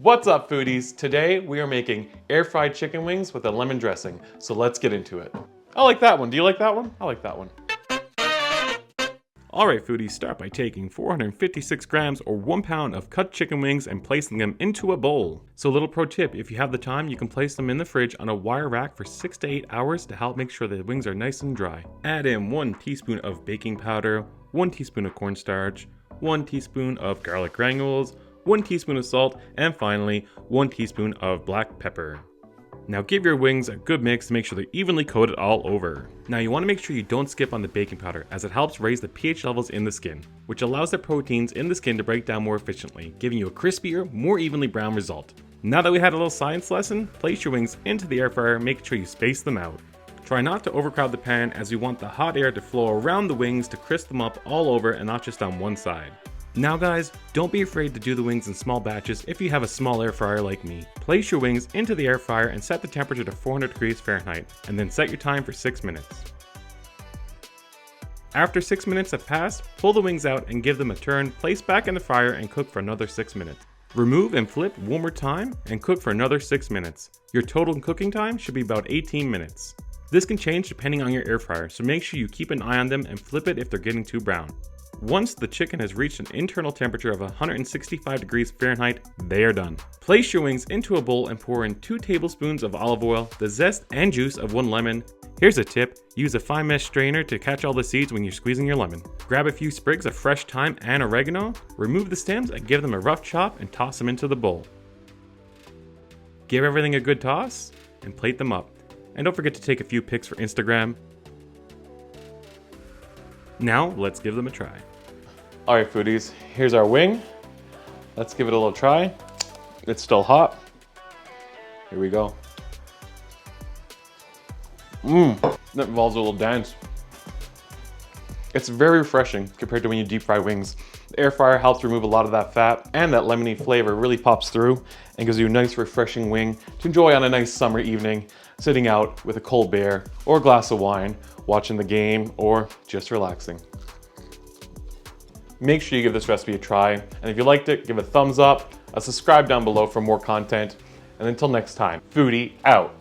What's up, foodies? Today we are making air fried chicken wings with a lemon dressing, so let's get into it. I like that one. Do you like that one? I like that one. Alright, foodies, start by taking 456 grams or 1 pound of cut chicken wings and placing them into a bowl. So a little pro tip, if you have the time, you can place them in the fridge on a wire rack for 6 to 8 hours to help make sure the wings are nice and dry. Add in 1 teaspoon of baking powder, 1 teaspoon of cornstarch, 1 teaspoon of garlic granules, 1 teaspoon of salt, and finally 1 teaspoon of black pepper. Now give your wings a good mix to make sure they're evenly coated all over. Now you want to make sure you don't skip on the baking powder, as it helps raise the pH levels in the skin, which allows the proteins in the skin to break down more efficiently, giving you a crispier, more evenly brown result. Now that we had a little science lesson, place your wings into the air fryer, making sure you space them out. Try not to overcrowd the pan, as we want the hot air to flow around the wings to crisp them up all over and not just on one side. Now guys, don't be afraid to do the wings in small batches if you have a small air fryer like me. Place your wings into the air fryer and set the temperature to 400 degrees Fahrenheit, and then set your time for 6 minutes. After 6 minutes have passed, pull the wings out and give them a turn, place back in the fryer and cook for another 6 minutes. Remove and flip one more time and cook for another 6 minutes. Your total cooking time should be about 18 minutes. This can change depending on your air fryer, so make sure you keep an eye on them and flip it if they're getting too brown. Once the chicken has reached an internal temperature of 165 degrees Fahrenheit, they are done. Place your wings into a bowl and pour in 2 tablespoons of olive oil, the zest and juice of 1 lemon. Here's a tip, use a fine mesh strainer to catch all the seeds when you're squeezing your lemon. Grab a few sprigs of fresh thyme and oregano, remove the stems and give them a rough chop and toss them into the bowl. Give everything a good toss and plate them up. And don't forget to take a few pics for Instagram. Now, let's give them a try. All right, foodies, here's our wing. Let's give it a little try. It's still hot. Here we go. That involves a little dance. It's very refreshing compared to when you deep fry wings. The air fryer helps remove a lot of that fat, and that lemony flavor really pops through and gives you a nice refreshing wing to enjoy on a nice summer evening, sitting out with a cold beer or a glass of wine, watching the game, or just relaxing. Make sure you give this recipe a try, and if you liked it, give it a thumbs up, subscribe down below for more content, and until next time, Foodie out.